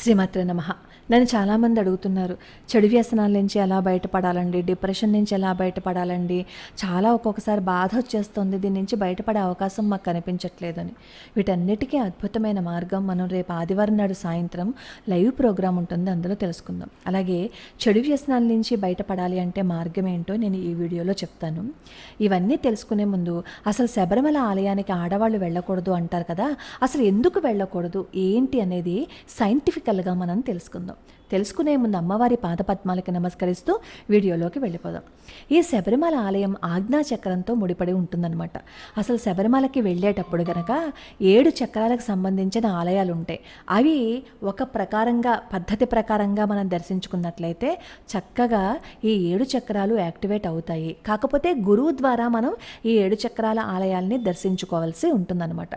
శ్రీమాత్రే నమః. నన్ను చాలామంది అడుగుతున్నారు, చెడు వ్యసనాల నుంచి ఎలా బయటపడాలండి, డిప్రెషన్ నుంచి ఎలా బయటపడాలండి, చాలా ఒక్కొక్కసారి బాధ వచ్చేస్తుంది, దీని నుంచి బయటపడే అవకాశం మాకు కనిపించట్లేదని. వీటన్నిటికీ అద్భుతమైన మార్గం మనం రేపు ఆదివారం నాడు సాయంత్రం లైవ్ ప్రోగ్రాం ఉంటుంది, అందులో తెలుసుకుందాం. అలాగే చెడు వ్యసనాల నుంచి బయటపడాలి అంటే మార్గం ఏంటో నేను ఈ వీడియోలో చెప్తాను. ఇవన్నీ తెలుసుకునే ముందు అసలు శబరిమల ఆలయానికి ఆడవాళ్ళు వెళ్ళకూడదు అంటారు కదా, అసలు ఎందుకు వెళ్ళకూడదు ఏంటి అనేది సైంటిఫికల్గా మనం తెలుసుకుందాం. తెలుసుకునే ముందు అమ్మవారి పాదపద్మాలకి నమస్కరిస్తూ వీడియోలోకి వెళ్ళిపోదాం. ఈ శబరిమల ఆలయం ఆజ్ఞాచక్రంతో ముడిపడి ఉంటుందన్నమాట. అసలు శబరిమలకి వెళ్ళేటప్పుడు కనుక 7 చక్రాలకు సంబంధించిన ఆలయాలు ఉంటాయి. అవి ఒక ప్రకారంగా పద్ధతి ప్రకారంగా మనం దర్శించుకున్నట్లయితే చక్కగా ఈ 7 చక్రాలు యాక్టివేట్ అవుతాయి. కాకపోతే గురువు ద్వారా మనం ఈ 7 చక్రాల ఆలయాల్ని దర్శించుకోవాల్సి ఉంటుందన్నమాట.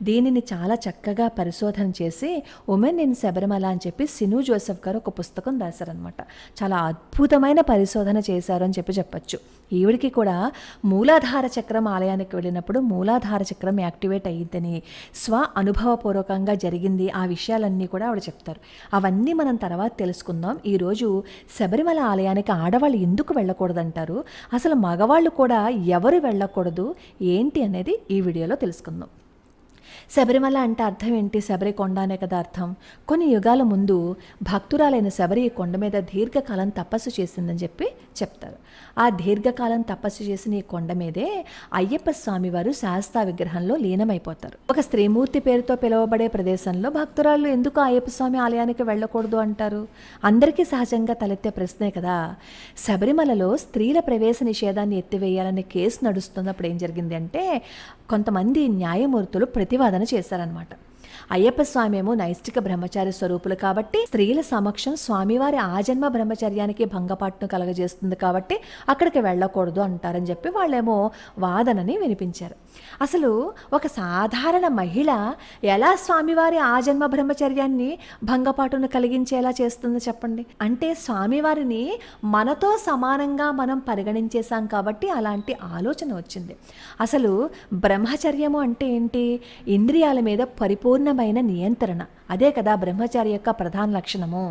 దీనిని చాలా చక్కగా పరిశోధన చేసి ఉమెన్ ఇన్ శబరిమల అని చెప్పి సిను జోసెఫ్ గారు ఒక పుస్తకం రాశారనమాట. చాలా అద్భుతమైన పరిశోధన చేశారు అని చెప్పచ్చు. ఈవిడికి కూడా మూలాధార చక్రం ఆలయానికి వెళ్ళినప్పుడు మూలాధార చక్రం యాక్టివేట్ అయ్యిందని అనుభవపూర్వకంగా జరిగింది. ఆ విషయాలన్నీ కూడా ఆవిడ చెప్తారు. అవన్నీ మనం తర్వాత తెలుసుకుందాం. ఈరోజు శబరిమల ఆలయానికి ఆడవాళ్ళు ఎందుకు వెళ్ళకూడదంటారు, అసలు మగవాళ్ళు కూడా ఎవరు వెళ్ళకూడదు ఏంటి అనేది ఈ వీడియోలో తెలుసుకుందాం. శబరిమల అంటే అర్థం ఏంటి? శబరి కొండ అనే కదా అర్థం. కొన్ని యుగాల ముందు భక్తురాలైన శబరి ఈ కొండ మీద దీర్ఘకాలం తపస్సు చేసిందని చెప్తారు. ఆ దీర్ఘకాలం తపస్సు చేసిన ఈ కొండ మీదే అయ్యప్ప స్వామి వారు శాస్తా విగ్రహంలో లీనమైపోతారు. ఒక స్త్రీమూర్తి పేరుతో పిలువబడే ప్రదేశంలో భక్తురాలు ఎందుకు అయ్యప్ప స్వామి ఆలయానికి వెళ్ళకూడదు అంటారు? అందరికీ సహజంగా తలెత్తే ప్రశ్నే కదా. శబరిమలలో స్త్రీల ప్రవేశ నిషేధాన్ని ఎత్తివేయాలనే కేసు నడుస్తున్నప్పుడు ఏం జరిగింది అంటే, కొంతమంది న్యాయమూర్తులు ప్రతివాదన చేశారనమాట. అయ్యప్ప స్వామి ఏమో నైష్టిక బ్రహ్మచారి స్వరూపులు కాబట్టి స్త్రీల సమక్షం స్వామివారి ఆజన్మ బ్రహ్మచర్యానికి భంగపాటును కలగజేస్తుంది కాబట్టి అక్కడికి వెళ్ళకూడదు అంటారని చెప్పి వాళ్ళేమో వాదనని వినిపించారు. అసలు ఒక సాధారణ మహిళ ఎలా స్వామివారి ఆజన్మ బ్రహ్మచర్యాన్ని భంగపాటును కలిగించేలా చేస్తుందో చెప్పండి. అంటే స్వామివారిని మనతో సమానంగా మనం పరిగణించేశాం కాబట్టి అలాంటి ఆలోచన వచ్చింది. అసలు బ్రహ్మచర్యము అంటే ఏంటి? ఇంద్రియాల మీద పరిపూర్ణమైన నియంత్రణ. అదే కదా బ్రహ్మచారి యొక్క ప్రధాన లక్షణము.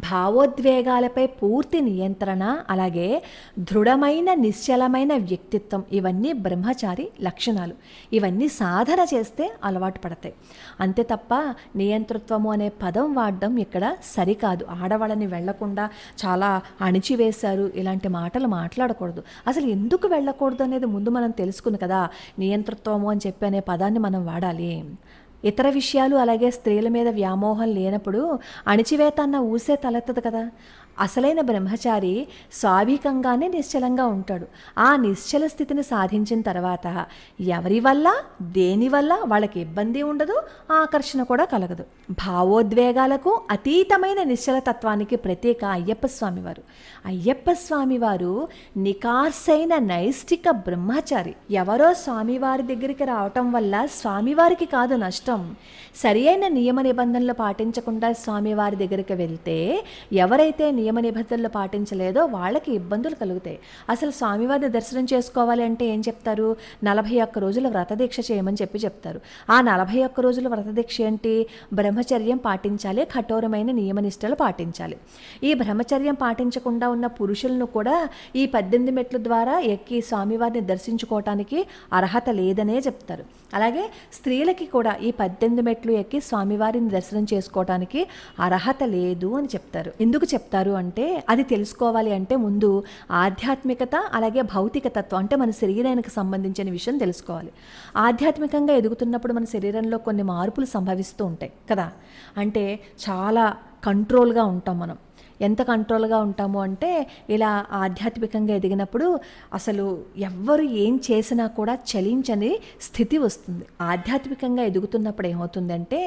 భావోద్వేగాలపై పూర్తి నియంత్రణ, అలాగే దృఢమైన నిశ్చలమైన వ్యక్తిత్వం, ఇవన్నీ బ్రహ్మచారి లక్షణాలు. ఇవన్నీ సాధన చేస్తే అలవాటు పడతాయి. అంతే తప్ప నియంతృత్వము అనే పదం వాడడం ఇక్కడ సరికాదు. ఆడవాళ్ళని వెళ్లకుండా చాలా అణిచివేశారు, ఇలాంటి మాటలు మాట్లాడకూడదు. అసలు ఎందుకు వెళ్ళకూడదు అనేది ముందు మనం తెలుసుకుని కదా నియంతృత్వము అని చెప్పి అనే పదాన్ని మనం వాడాలి. ఇతర విషయాలు అలాగే స్త్రీల మీద వ్యామోహం లేనప్పుడు అణిచివేత అన్న ఊసే తలెత్తదు కదా. అసలైన బ్రహ్మచారి స్వాభావికంగానే నిశ్చలంగా ఉంటాడు. ఆ నిశ్చల స్థితిని సాధించిన తర్వాత ఎవరి వల్ల దేనివల్ల వాళ్ళకి ఇబ్బంది ఉండదు, ఆకర్షణ కూడా కలగదు. భావోద్వేగాలకు అతీతమైన నిశ్చలతత్వానికి ప్రత్యేక అయ్యప్ప స్వామివారు. అయ్యప్ప స్వామివారు నికార్సైన నైష్టిక బ్రహ్మచారి. ఎవరో స్వామివారి దగ్గరికి రావటం వల్ల స్వామివారికి కాదు నష్టం. సరి అయిన నియమ నిబంధనలు పాటించకుండా స్వామివారి దగ్గరికి వెళ్తే ఎవరైతే నియమ నిబంధనలు పాటించలేదో వాళ్ళకి ఇబ్బందులు కలుగుతాయి. అసలు స్వామివారిని దర్శనం చేసుకోవాలి అంటే ఏం చెప్తారు? 41 రోజుల వ్రతదీక్ష చేయమని చెప్తారు. ఆ 41 రోజుల వ్రతదీక్ష ఏంటి? బ్రహ్మచర్యం పాటించాలి, కఠోరమైన నియమనిష్టలు పాటించాలి. ఈ బ్రహ్మచర్యం పాటించకుండా ఉన్న పురుషులను కూడా ఈ 18 మెట్ల ద్వారా ఎక్కి స్వామివారిని దర్శించుకోవటానికి అర్హత లేదనే చెప్తారు. అలాగే స్త్రీలకి కూడా ఈ 18 మెట్లు ఎక్కి స్వామివారిని దర్శనం చేసుకోవటానికి అర్హత లేదు అని చెప్తారు. ఎందుకు చెప్తారు అంటే, అది తెలుసుకోవాలి అంటే ముందు ఆధ్యాత్మికత అలాగే భౌతిక తత్వం అంటే మన శరీరానికి సంబంధించిన విషయం తెలుసుకోవాలి. ఆధ్యాత్మికంగా ఎదుగుతున్నప్పుడు మన శరీరంలో కొన్ని మార్పులు సంభవిస్తూ ఉంటాయి కదా. అంటే చాలా కంట్రోల్గా ఉంటాం మనం. ఎంత కంట్రోల్గా ఉంటాము అంటే, ఇలా ఆధ్యాత్మికంగా ఎదిగినప్పుడు అసలు ఎవ్వరు ఏం చేసినా కూడా చలించని స్థితి వస్తుంది. ఆధ్యాత్మికంగా ఎదుగుతున్నప్పుడు ఏమవుతుందంటే,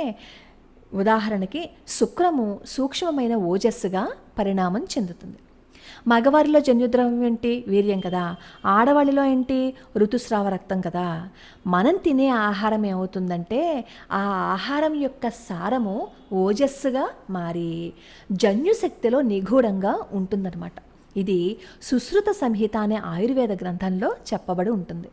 ఉదాహరణకి శుక్రము సూక్ష్మమైన ఓజస్సుగా పరిణామం చెందుతుంది. మగవారిలో జన్యుద్రవ్యం ఏంటి? వీర్యం కదా. ఆడవాళ్ళలో ఏంటి? ఋతుస్రావ రక్తం కదా. మనం తినే ఆహారం ఏమవుతుందంటే, ఆ ఆహారం యొక్క సారము ఓజస్సుగా మారి జన్యుశక్తిలో నిగూఢంగా ఉంటుందన్నమాట. ఇది సుశ్రుత సంహిత అనే ఆయుర్వేద గ్రంథంలో చెప్పబడి ఉంటుంది.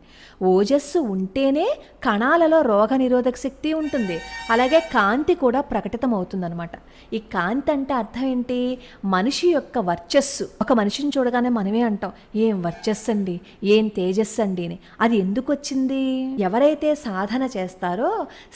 ఓజస్సు ఉంటేనే కణాలలో రోగ నిరోధక శక్తి ఉంటుంది, అలాగే కాంతి కూడా ప్రకటితమవుతుందన్నమాట. ఈ కాంతి అంటే అర్థం ఏంటి? మనిషి యొక్క వర్చస్సు. ఒక మనిషిని చూడగానే మనమే అంటాం, ఏం వర్చస్సు అండి, ఏం తేజస్సు అండి అని. అది ఎందుకు వచ్చింది? ఎవరైతే సాధన చేస్తారో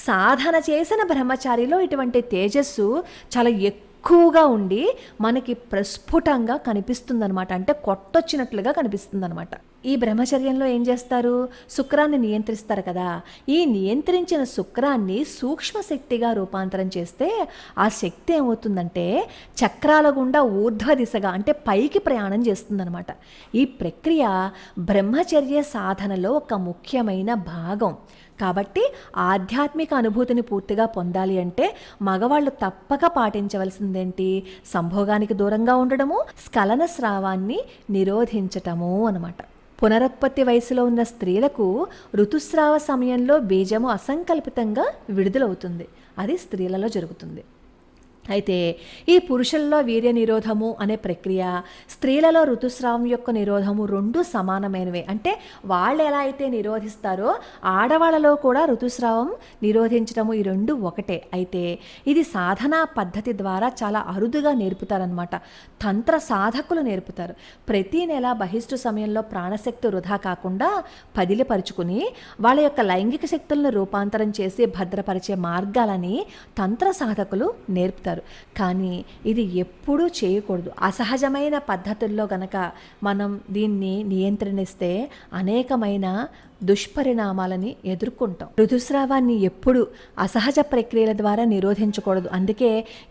సాధన చేసిన బ్రహ్మచారిలో ఇటువంటి తేజస్సు చాలా ఎక్కువగా ఉండి మనకి ప్రస్ఫుటంగా కనిపిస్తుందనమాట. అంటే కొట్టొచ్చినట్లుగా కనిపిస్తుందనమాట. ఈ బ్రహ్మచర్యంలో ఏం చేస్తారు? శుక్రాన్ని నియంత్రిస్తారు కదా. ఈ నియంత్రించిన శుక్రాన్ని సూక్ష్మ శక్తిగా రూపాంతరం చేస్తే ఆ శక్తి ఏమవుతుందంటే చక్రాల గుండా ఊర్ధ్వ దిశగా అంటే పైకి ప్రయాణం చేస్తుందనమాట. ఈ ప్రక్రియ బ్రహ్మచర్య సాధనలో ఒక ముఖ్యమైన భాగం. కాబట్టి ఆధ్యాత్మిక అనుభూతిని పూర్తిగా పొందాలి అంటే మగవాళ్ళు తప్పక పాటించవలసిందేంటి? సంభోగానికి దూరంగా ఉండడము, స్ఖలన స్రావాన్ని నిరోధించటము అన్నమాట. పునరుత్పత్తి వయసులో ఉన్న స్త్రీలకు ఋతుస్రావ సమయంలో బీజము అసంకల్పితంగా విడుదలవుతుంది. అది స్త్రీలలో జరుగుతుంది. అయితే ఈ పురుషుల్లో వీర్య నిరోధము అనే ప్రక్రియ, స్త్రీలలో ఋతుస్రావం యొక్క నిరోధము రెండు సమానమైనవే. అంటే వాళ్ళు ఎలా అయితే నిరోధిస్తారో ఆడవాళ్ళలో కూడా ఋతుస్రావం నిరోధించడము ఈ రెండు ఒకటే. అయితే ఇది సాధనా పద్ధతి ద్వారా చాలా అరుదుగా నేర్పుతారనమాట. తంత్ర సాధకులు నేర్పుతారు. ప్రతి నెల బహిష్టు సమయంలో ప్రాణశక్తి వృధా కాకుండా పదిలిపరుచుకుని వాళ్ళ యొక్క లైంగిక శక్తులను రూపాంతరం చేసి భద్రపరిచే మార్గాలని తంత్ర సాధకులు నేర్పుతారు. కానీ ఇది ఎప్పుడూ చేయకూడదు. అసహజమైన పద్ధతుల్లో గనక మనం దీన్ని నియంత్రణిస్తే అనేకమైన దుష్పరిణామాలని ఎదుర్కొంటాం. ఋతుస్రావాన్ని ఎప్పుడు అసహజ ప్రక్రియల ద్వారా నిరోధించకూడదు. అందుకే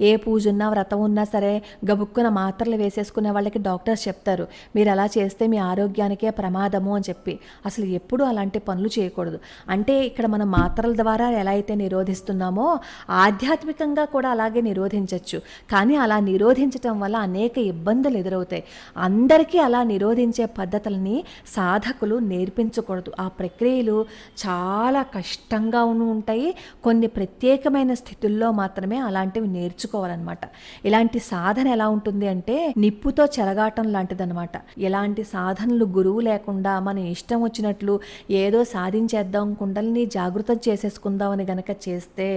ఏ పూజ ఉన్నా వ్రతం ఉన్నా సరే గబుక్కున మాత్రలు వేసేసుకునే వాళ్ళకి డాక్టర్స్ చెప్తారు, మీరు అలా చేస్తే మీ ఆరోగ్యానికే ప్రమాదము అని చెప్పి. అసలు ఎప్పుడు అలాంటి పనులు చేయకూడదు. అంటే ఇక్కడ మనం మాత్రల ద్వారా ఎలా అయితే నిరోధిస్తున్నామో ఆధ్యాత్మికంగా కూడా అలాగే నిరోధించవచ్చు. కానీ అలా నిరోధించటం వల్ల అనేక ఇబ్బందులు ఎదురవుతాయి. అందరికీ అలా నిరోధించే పద్ధతులని సాధకులు నేర్పించకూడదు. ఆ ప్రక్రియలు చాలా కష్టంగా ఉంటాయి. కొన్ని ప్రత్యేకమైన స్థితుల్లో మాత్రమే అలాంటివి నేర్చుకోవాలన్నమాట. ఇలాంటి సాధన ఎలా ఉంటుంది అంటే నిప్పుతో చెలగాటం లాంటిదన్నమాట. ఇలాంటి సాధనలు గురువు లేకుండా మన ఇష్టం వచ్చినట్లు ఏదో సాధించేద్దాం, కుండలిని జాగృతం చేసేసుకుందామని గనక చేస్తే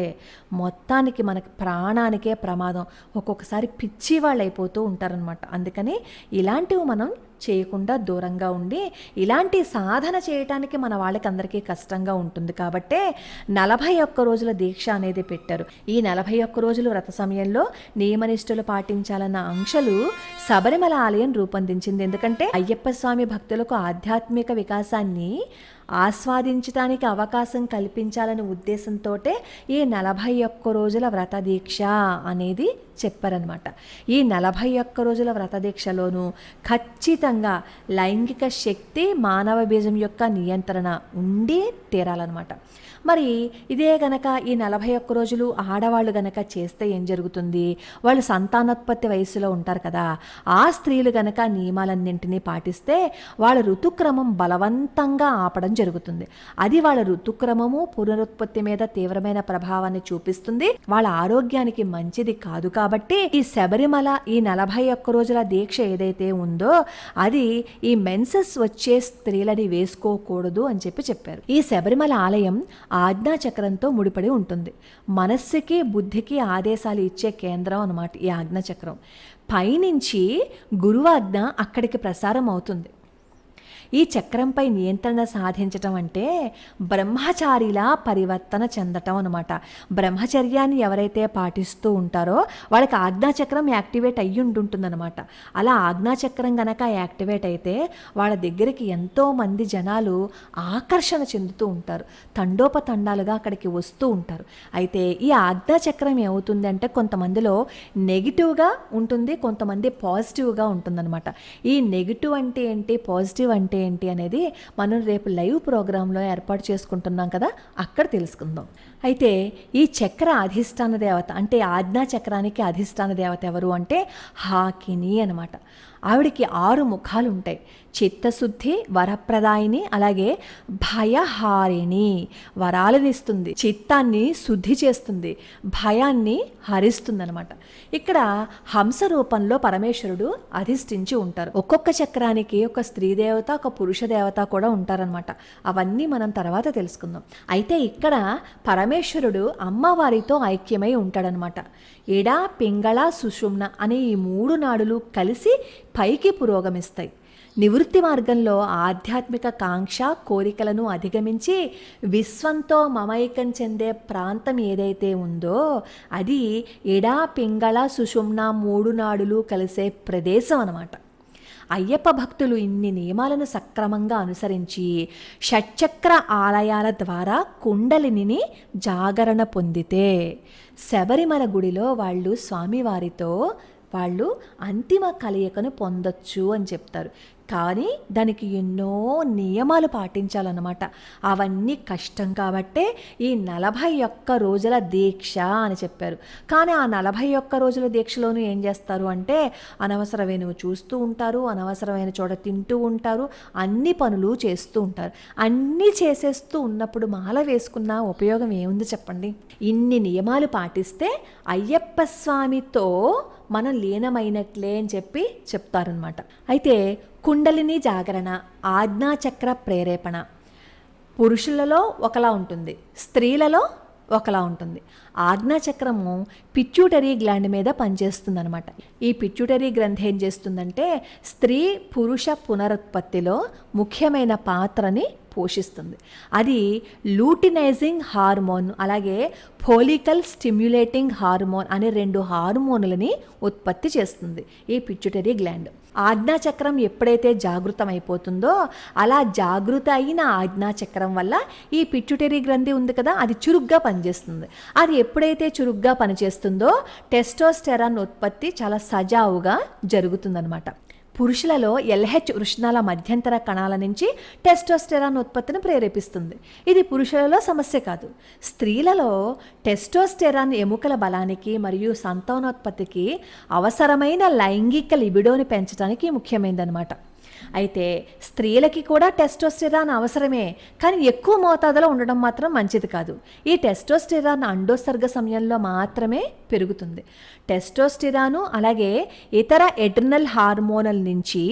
మొత్తానికి మనకి ప్రాణానికే ప్రమాదం. ఒక్కొక్కసారి పిచ్చి వాళ్ళు అయిపోతూ ఉంటారనమాట. అందుకని ఇలాంటివి మనం చేయకుండా దూరంగా ఉండి, ఇలాంటి సాధన చేయటానికి మన వాళ్ళకి అందరికీ కష్టంగా ఉంటుంది కాబట్టే 41 రోజుల దీక్ష అనేది పెట్టారు. ఈ 41 రోజులు వ్రత సమయంలో నియమనిష్ఠులు పాటించాలన్న ఆంక్షలు శబరిమల ఆలయం రూపొందించింది. ఎందుకంటే అయ్యప్ప స్వామి భక్తులకు ఆధ్యాత్మిక వికాసాన్ని ఆస్వాదించడానికి అవకాశం కల్పించాలనే ఉద్దేశంతో ఈ 41 రోజుల వ్రత దీక్ష అనేది చెప్పారనమాట. ఈ 41 రోజుల వ్రత దీక్షలోనూ ఖచ్చితంగా లైంగిక శక్తి మానవ బీజం యొక్క నియంత్రణ ఉండి తీరాలన్నమాట. మరి ఇదే గనక ఈ 41 రోజులు ఆడవాళ్ళు గనక చేస్తే ఏం జరుగుతుంది? వాళ్ళు సంతానోత్పత్తి వయసులో ఉంటారు కదా, ఆ స్త్రీలు గనక నియమాలన్నింటినీ పాటిస్తే వాళ్ళ ఋతుక్రమం బలవంతంగా ఆపడం జరుగుతుంది. అది వాళ్ళ ఋతుక్రమము పునరుత్పత్తి మీద తీవ్రమైన ప్రభావాన్ని చూపిస్తుంది. వాళ్ళ ఆరోగ్యానికి మంచిది కాదు. కాబట్టి ఈ శబరిమల ఈ 41 రోజుల దీక్ష ఏదైతే ఉందో అది ఈ మెన్సెస్ వచ్చే స్త్రీలని వేసుకోకూడదు అని చెప్పారు. ఈ శబరిమల ఆలయం ఆజ్ఞాచక్రంతో ముడిపడి ఉంటుంది. మనస్సుకి బుద్ధికి ఆదేశాలు ఇచ్చే కేంద్రం అన్నమాట ఈ ఆజ్ఞాచక్రం. పైనుంచి గురువాజ్ఞ అక్కడికి ప్రసారం అవుతుంది. ఈ చక్రంపై నియంత్రణ సాధించటం అంటే బ్రహ్మచారిలా పరివర్తన చెందటం అనమాట. బ్రహ్మచర్యాన్ని ఎవరైతే పాటిస్తూ ఉంటారో వాళ్ళకి ఆజ్ఞాచక్రం యాక్టివేట్ అయ్యి ఉంటుందన్నమాట. అలా ఆజ్ఞాచక్రం గనక యాక్టివేట్ అయితే వాళ్ళ దగ్గరికి ఎంతోమంది జనాలు ఆకర్షణ చెందుతూ ఉంటారు. తండోపతండాలుగా అక్కడికి వస్తూ ఉంటారు. అయితే ఈ ఆజ్ఞాచక్రం ఏమవుతుంది అంటే కొంతమందిలో నెగిటివ్గా ఉంటుంది, కొంతమంది పాజిటివ్గా ఉంటుందన్నమాట. ఈ నెగిటివ్ అంటే ఏంటి, పాజిటివ్ అంటే ఏంటి అనేది మనం రేపు లైవ్ ప్రోగ్రాంలో ఏర్పాటు చేసుకుంటున్నాం కదా, అక్కడ తెలుసుకుందాం. అయితే ఈ చక్ర అధిష్టాన దేవత అంటే ఆజ్ఞా చక్రానికి అధిష్టాన దేవత ఎవరు అంటే హాకిని అనమాట. ఆవిడికి 6 ముఖాలు ఉంటాయి. చిత్తశుద్ధి, వరప్రదాయిని, అలాగే భయహారిణి, వరాలనిస్తుంది, చిత్తాన్ని శుద్ధి చేస్తుంది, భయాన్ని హరిస్తుంది అనమాట. ఇక్కడ హంస రూపంలో పరమేశ్వరుడు అధిష్ఠించి ఉంటారు. ఒక్కొక్క చక్రానికి ఒక స్త్రీ దేవత, ఒక పురుష దేవత కూడా ఉంటారనమాట. అవన్నీ మనం తర్వాత తెలుసుకుందాం. అయితే ఇక్కడ పరమేశ్వరుడు అమ్మవారితో ఐక్యమై ఉంటాడనమాట. ఎడ, పింగళ, సుషుమ్న అనే ఈ 3 నాడులు కలిసి పైకి పురోగమిస్తాయి. నివృత్తి మార్గంలో ఆధ్యాత్మిక కాంక్ష, కోరికలను అధిగమించి విశ్వంతో మమైకం చెందే ప్రాంతం ఏదైతే ఉందో అది ఎడా, పింగళ, సుషుమ్న 3 నాడులు కలిసే ప్రదేశం అన్నమాట. అయ్యప్ప భక్తులు ఇన్ని నియమాలను సక్రమంగా అనుసరించి షట్చక్ర ఆలయాల ద్వారా కుండలిని జాగరణ పొందితే శబరిమల గుడిలో వాళ్ళు స్వామివారితో వాళ్ళు అంతిమ కలయికను పొందొచ్చు అని చెప్తారు. కానీ దానికి ఎన్నో నియమాలు పాటించాలన్నమాట. అవన్నీ కష్టం కాబట్టే ఈ 41 రోజుల దీక్ష అని చెప్పారు. కానీ ఆ 41 రోజుల దీక్షలోనూ ఏం చేస్తారు అంటే అనవసరమైనవి చూస్తూ ఉంటారు, అనవసరమైన చోట తింటూ ఉంటారు, అన్ని పనులు చేస్తూ ఉంటారు. అన్నీ చేసేస్తూ ఉన్నప్పుడు మాల వేసుకున్న ఉపయోగం ఏముంది చెప్పండి? ఇన్ని నియమాలు పాటిస్తే అయ్యప్ప స్వామితో మనం లీనమైనట్లే అని చెప్పి చెప్తారనమాట. అయితే కుండలిని జాగరణ, ఆజ్ఞాచక్ర ప్రేరేపణ పురుషులలో ఒకలా ఉంటుంది, స్త్రీలలో ఒకలా ఉంటుంది. ఆజ్ఞాచక్రము పిట్యూటరీ గ్లాండ్ మీద పనిచేస్తుందనమాట. ఈ పిట్యూటరీ గ్రంథి ఏం చేస్తుందంటే స్త్రీ పురుష పునరుత్పత్తిలో ముఖ్యమైన పాత్రని పోషిస్తుంది. అది లూటినైజింగ్ హార్మోన్ అలాగే ఫోలికల్ స్టిమ్యులేటింగ్ హార్మోన్ అనే 2 హార్మోన్లని ఉత్పత్తి చేస్తుంది ఈ పిట్యూటరీ గ్లాండ్. ఆజ్ఞాచక్రం ఎప్పుడైతే జాగృతం అయిపోతుందో అలా జాగృత అయిన ఆజ్ఞాచక్రం వల్ల ఈ పిట్యూటరీ గ్రంథి ఉంది కదా అది చురుగ్గా పనిచేస్తుంది. అది ఎప్పుడైతే చురుగ్గా పనిచేస్తుందో టెస్టోస్టెరాన్ ఉత్పత్తి చాలా సజావుగా జరుగుతుందన్నమాట. పురుషులలో LH వృషణాల మధ్యంతర కణాల నుంచి టెస్టోస్టెరాన్ ఉత్పత్తిని ప్రేరేపిస్తుంది. ఇది పురుషులలో సమస్య కాదు. స్త్రీలలో టెస్టోస్టెరాన్ ఎముకల బలానికి మరియు సంతానోత్పత్తికి అవసరమైన లైంగిక లిబిడోని పెంచడానికి ముఖ్యమైనదన్నమాట. అయితే స్త్రీలకి కూడా టెస్టోస్టెరాన్ అవసరమే, కానీ ఎక్కువ మోతాదులో ఉండడం మాత్రం మంచిది కాదు. ఈ టెస్టోస్టెరాన్ అండోత్సర్గ సమయంలో మాత్రమే పెరుగుతుంది. టెస్టోస్టెరాను అలాగే ఇతర ఎడ్రినల్ హార్మోనల్ నుంచి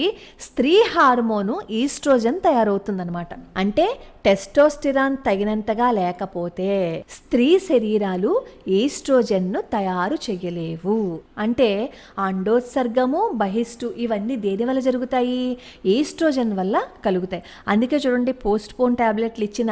స్త్రీ హార్మోను ఈస్ట్రోజన్ తయారవుతుందన్నమాట. అంటే టెస్టోస్టెరాన్ తగినంతగా లేకపోతే స్త్రీ శరీరాలు ఈస్ట్రోజన్ను తయారు చేయలేవు. అంటే అండోత్సర్గము, బహిష్టు ఇవన్నీ దేని వల్ల జరుగుతాయి? ఈస్ట్రోజన్ వల్ల కలుగుతాయి. అందుకే చూడండి పోస్ట్ పోన్ ట్యాబ్లెట్లు ఇచ్చిన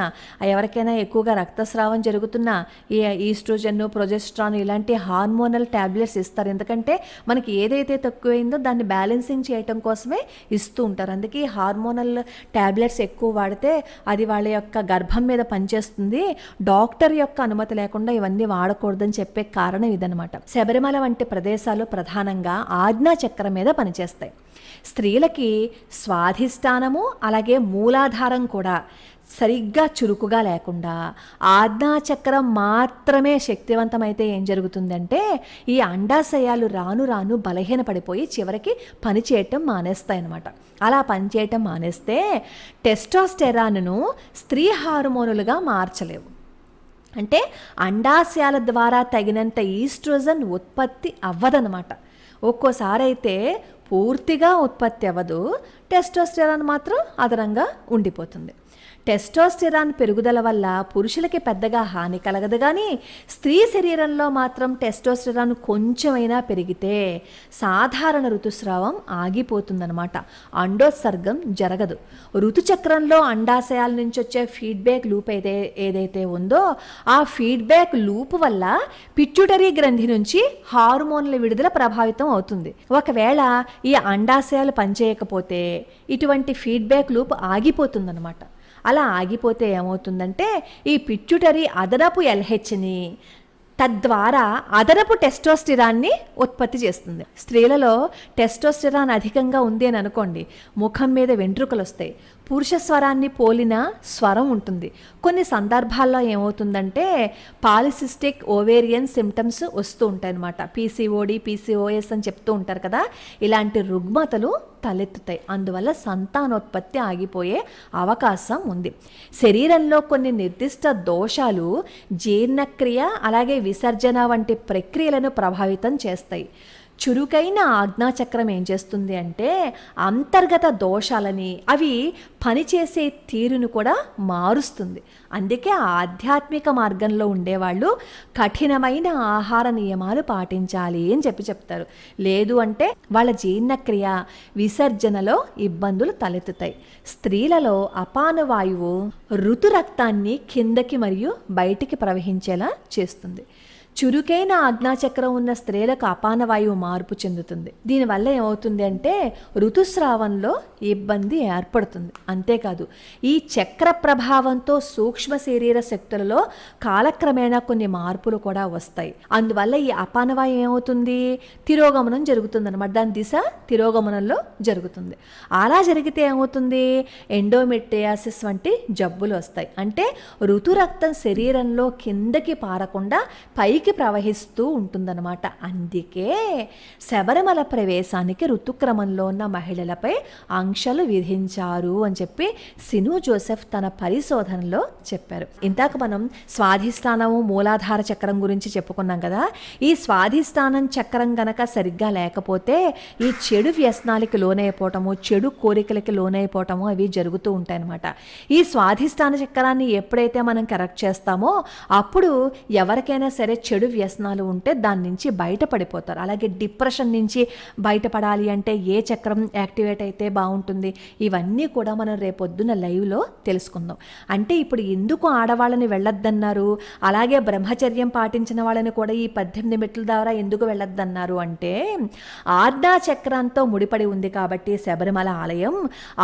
ఎవరికైనా ఎక్కువగా రక్తస్రావం జరుగుతున్నా ఈ ఈస్ట్రోజన్, ప్రొజెస్ట్రాన్ ఇలాంటి హార్మోనల్ ట్యాబ్లెట్స్ ఇస్తారు. ఎందుకంటే మనకి ఏదైతే తక్కువైందో దాన్ని బ్యాలెన్సింగ్ చేయటం కోసమే ఇస్తూ ఉంటారు. అందుకే హార్మోనల్ ట్యాబ్లెట్స్ ఎక్కువ వాడితే అది వాళ్ళ యొక్క గర్భం మీద పనిచేస్తుంది. డాక్టర్ యొక్క అనుమతి లేకుండా ఇవన్నీ వాడకూడదని చెప్పే కారణం ఇదనమాట. శబరిమల వంటి ప్రదేశాలు ప్రధానంగా ఆజ్ఞాచక్రం మీద పనిచేస్తాయి. స్త్రీలకి స్వాధిష్టానము అలాగే మూలాధారం కూడా సరిగ్గా చురుకుగా లేకుండా ఆజ్ఞాచక్రం మాత్రమే శక్తివంతమైతే ఏం జరుగుతుందంటే ఈ అండాశయాలు రాను రాను బలహీనపడిపోయి చివరికి పనిచేయటం మానేస్తాయి అన్నమాట. అలా పనిచేయటం మానేస్తే టెస్టోస్టెరాన్ను స్త్రీ హార్మోనులుగా మార్చలేవు. అంటే అండాశయాల ద్వారా తగినంత ఈస్ట్రోజన్ ఉత్పత్తి అవ్వదన్నమాట. ఒక్కోసారి అయితే పూర్తిగా ఉత్పత్తి అవ్వదు, టెస్టోస్టెరాన్ మాత్రం అదనంగా ఉండిపోతుంది. టెస్టోస్టెరాన్ పెరుగుదల వల్ల పురుషులకి పెద్దగా హాని కలగదు, కానీ స్త్రీ శరీరంలో మాత్రం టెస్టోస్టెరాన్ కొంచెమైనా పెరిగితే సాధారణ ఋతుస్రావం ఆగిపోతుందన్నమాట. అండోత్సర్గం జరగదు. ఋతుచక్రంలో అండాశయాల నుంచి వచ్చే ఫీడ్బ్యాక్ లూప్ ఏదైతే ఉందో ఆ ఫీడ్బ్యాక్ లూప్ వల్ల పిట్యూటరీ గ్రంథి నుంచి హార్మోన్ల విడుదల ప్రభావితం అవుతుంది. ఒకవేళ ఈ అండాశయాలు పనిచేయకపోతే ఇటువంటి ఫీడ్బ్యాక్ లూప్ ఆగిపోతుందన్నమాట. అలా ఆగిపోతే ఏమవుతుందంటే ఈ పిట్యూటరీ అదనపు LHని తద్వారా అదనపు టెస్టోస్టెరాన్ని ఉత్పత్తి చేస్తుంది. స్త్రీలలో టెస్టోస్టెరాన్ అధికంగా ఉంది అని అనుకోండి, ముఖం మీద వెంట్రుకలు వస్తాయి, పురుష స్వరాన్ని పోలిన స్వరం ఉంటుంది. కొన్ని సందర్భాల్లో ఏమవుతుందంటే పాలిసిస్టిక్ ఓవేరియన్ సిమ్టమ్స్ వస్తూ ఉంటాయి అన్నమాట. పీసీఓడి, పీసీఓఎస్ అని చెప్తూ ఉంటారు కదా, ఇలాంటి రుగ్మతలు తలెత్తుతాయి. అందువల్ల సంతానోత్పత్తి ఆగిపోయే అవకాశం ఉంది. శరీరంలో కొన్ని నిర్దిష్ట దోషాలు జీర్ణక్రియ అలాగే విసర్జన వంటి ప్రక్రియలను ప్రభావితం చేస్తాయి. చురుకైన ఆజ్ఞాచక్రం ఏం చేస్తుంది అంటే అంతర్గత దోషాలని, అవి పనిచేసే తీరును కూడా మారుస్తుంది. అందుకే ఆధ్యాత్మిక మార్గంలో ఉండేవాళ్ళు కఠినమైన ఆహార నియమాలు పాటించాలి అని చెప్తారు. లేదు అంటే వాళ్ళ జీర్ణక్రియ, విసర్జనలో ఇబ్బందులు తలెత్తుతాయి. స్త్రీలలో అపాన వాయువు ఋతు రక్తాన్ని కిందకి మరియు బయటికి ప్రవహించేలా చేస్తుంది. చురుకైన ఆజ్ఞాచక్రం ఉన్న స్త్రీలకు అపానవాయువు మార్పు చెందుతుంది. దీనివల్ల ఏమవుతుంది అంటే ఋతుస్రావంలో ఇబ్బంది ఏర్పడుతుంది. అంతేకాదు, ఈ చక్ర ప్రభావంతో సూక్ష్మ శరీర శక్తులలో కాలక్రమేణా కొన్ని మార్పులు కూడా వస్తాయి. అందువల్ల ఈ అపానవాయువు ఏమవుతుంది, తిరోగమనం జరుగుతుంది అనమాట. దాని దిశ తిరోగమనంలో జరుగుతుంది. అలా జరిగితే ఏమవుతుంది, ఎండోమెట్రియాసిస్ వంటి జబ్బులు వస్తాయి. అంటే ఋతురక్తం శరీరంలో కిందకి పారకుండా పైకి ప్రవహిస్తూ ఉంటుందన్నమాట. అందుకే శబరిమల ప్రవేశానికి ఋతుక్రమంలో ఉన్న మహిళలపై ఆంక్షలు విధించారు అని చెప్పి సిను జోసెఫ్ తన పరిశోధనలో చెప్పారు. ఇందాక మనం స్వాధిష్టానము మూలాధార చక్రం గురించి చెప్పుకున్నాం కదా. ఈ స్వాధిష్టానం చక్రం గనక సరిగ్గా లేకపోతే ఈ చెడు వ్యసనాలకి లోనైపోవటము, చెడు కోరికలకి లోనైపోవటము అవి జరుగుతూ ఉంటాయి అన్నమాట. ఈ స్వాధిష్టాన చక్రాన్ని ఎప్పుడైతే మనం కరెక్ట్ చేస్తామో అప్పుడు ఎవరికైనా సరే చెడు వ్యసనాలు ఉంటే దాని నుంచి బయటపడిపోతారు. అలాగే డిప్రెషన్ నుంచి బయటపడాలి అంటే ఏ చక్రం యాక్టివేట్ అయితే బాగుంటుంది, ఇవన్నీ కూడా మనం రేపొద్దున లైవ్లో తెలుసుకుందాం. అంటే ఇప్పుడు ఎందుకు ఆడవాళ్ళని వెళ్ళొద్దన్నారు, అలాగే బ్రహ్మచర్యం పాటించిన వాళ్ళని కూడా ఈ 18 మెట్ల ద్వారా ఎందుకు వెళ్ళొద్దన్నారు అంటే ఆజ్ఞాచక్రంతో ముడిపడి ఉంది కాబట్టి శబరిమల ఆలయం.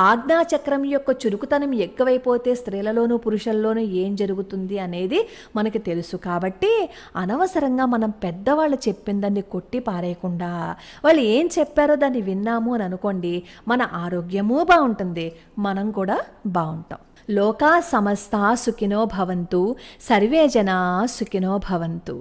ఆజ్ఞాచక్రం యొక్క చురుకుతనం ఎక్కువైపోతే స్త్రీలలోనూ పురుషుల్లోనూ ఏం జరుగుతుంది అనేది మనకి తెలుసు. కాబట్టి అనవసరంగా మనం పెద్దవాళ్ళు చెప్పిన దాన్ని కొట్టి పారేయకుండా వాళ్ళు ఏం చెప్పారో దాన్ని విన్నాము అని అనుకోండి, మన ఆరోగ్యము బాగుంటుంది, మనం కూడా బాగుంటాం. లోకా సమస్తా సుఖినో భవంతు, సర్వే జనా సుఖినో భవంతు.